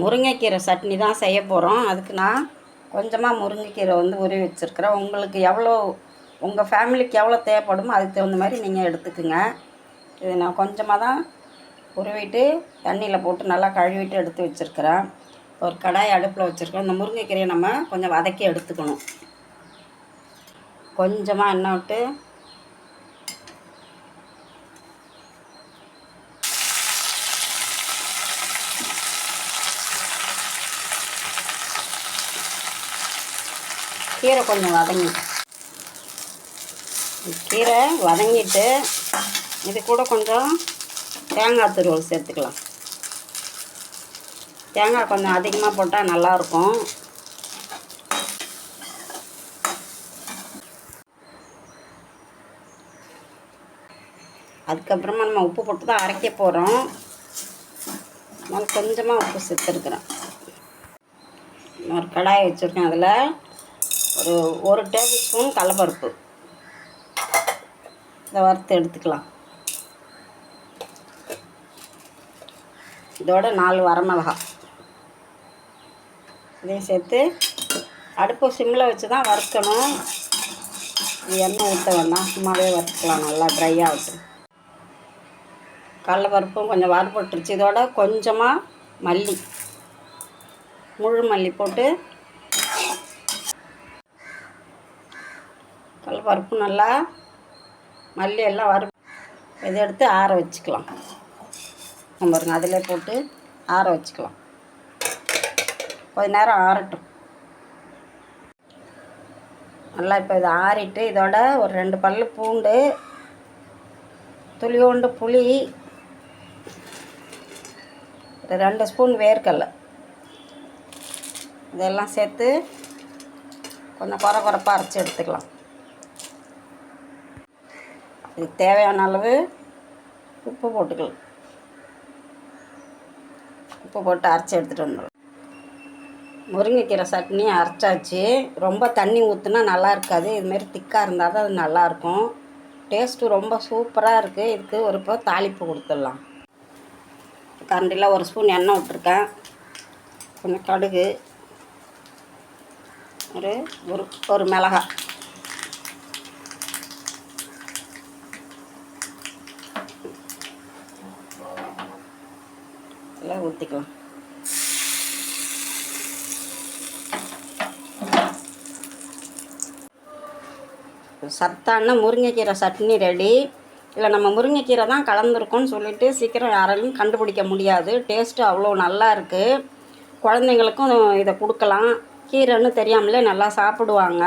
முருங்கைக்கீரை சட்னி தான் செய்ய போகிறோம். அதுக்கு நான் கொஞ்சமாக முருங்கைக்கீரை வந்து உருவி வச்சுருக்கிறேன். உங்களுக்கு எவ்வளோ உங்கள் ஃபேமிலிக்கு எவ்வளோ தேவைப்படுமோ அதுக்கு தகுந்த மாதிரி நீங்கள் எடுத்துக்குங்க. இது நான் கொஞ்சமாக தான் உருவிட்டு தண்ணியில் போட்டு நல்லா கழுவிட்டு எடுத்து வச்சுருக்கிறேன். ஒரு கடாய் அடுப்பில் வச்சுருக்கேன். இந்த முருங்கைக்கீரையை நம்ம கொஞ்சம் வதக்கி எடுத்துக்கணும். கொஞ்சமாக எண்ணெய் விட்டு கீரை கொஞ்சம் கீரை வதங்கிட்டு இது கூட கொஞ்சம் தேங்காய் துருவல் சேர்த்துக்கலாம். தேங்காய் கொஞ்சம் அதிகமாக போட்டால் நல்லாயிருக்கும். அதுக்கப்புறமா நம்ம உப்பு போட்டு தான் அரைக்க போகிறோம். நான் கொஞ்சமாக உப்பு சேர்த்துருக்குறேன். ஒரு கடாயை வச்சுருக்கேன். அதில் ஒரு டேபிள் ஸ்பூன் கடலைப்பருப்பு இதை வறுத்து எடுத்துக்கலாம். இதோட 4 வரமிளகாய் இதையும் சேர்த்து அடுப்பு சிம்மில் வச்சு தான் வறுக்கணும். இது எண்ணெய் ஊற்ற வேண்டாம், சும்மாவே வறுத்துக்கலாம். நல்லா ட்ரையாக ஆகட்டும். கடலைப்பருப்பும் கொஞ்சம் வறுபட்டுருச்சு. இதோட கொஞ்சமாக மல்லி, முழு மல்லி போட்டு கடலைப்பருப்பு நல்லா மல்லி எல்லாம் இதை எடுத்து ஆற வச்சுக்கலாம். பாருங்க, அதிலே போட்டு ஆற வச்சுக்கலாம். கொஞ்ச நேரம் ஆறட்டும். நல்லா இப்போ இதை ஆறிட்டு இதோட ஒரு 2 பல்லு பூண்டு, துளியோண்டு புளி, 2 ஸ்பூன் வேர்க்கடலை இதெல்லாம் சேர்த்து கொஞ்சம் குறைப்பாக அரைச்சி எடுத்துக்கலாம். இதுக்கு தேவையான அளவு உப்பு போட்டுக்கலாம். உப்பு போட்டு அரைச்சி எடுத்துகிட்டு வந்துடலாம். முருங்கைக்கீரை சட்னி அரைச்சாச்சு. ரொம்ப தண்ணி ஊற்றுனா நல்லா இருக்காது. இதுமாரி திக்காக இருந்தால் தான் அது நல்லாயிருக்கும். டேஸ்ட்டு ரொம்ப சூப்பராக இருக்குது. இதுக்கு ஒரு இப்போ தாளிப்பு கொடுத்துடலாம். கரண்டியில் 1 ஸ்பூன் எண்ணெய் விட்டுருக்கேன். கொஞ்சம் கடுகு, ஒரு மிளகாய், எல்லாம் ஊற்றிக்கலாம். சத்தான முருங்கைக்கீரை சட்னி ரெடி. இல்லை நம்ம முருங்கைக்கீரை தான் கலந்துருக்கோன்னு சொல்லிவிட்டு சீக்கிரம் யாராலையும் கண்டுபிடிக்க முடியாது. டேஸ்ட்டு அவ்வளோ நல்லா இருக்குது. குழந்தைங்களுக்கும் இதை கொடுக்கலாம். கீரைன்னு தெரியாமலே நல்லா சாப்பிடுவாங்க.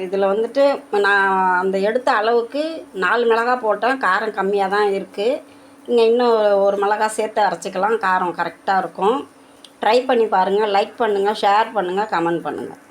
இதில் வந்துட்டு நான் அந்த எடுத்த அளவுக்கு 4 மிளகாய் போட்டேன். காரம் கம்மியாக தான் இருக்குது. நீங்கள் இன்னும் ஒரு மிளகாய் சேர்த்து அரைச்சிக்கலாம். காரம் கரெக்டாக இருக்கும். ட்ரை பண்ணி பாருங்கள். லைக் பண்ணுங்கள், ஷேர் பண்ணுங்கள், கமெண்ட் பண்ணுங்கள்.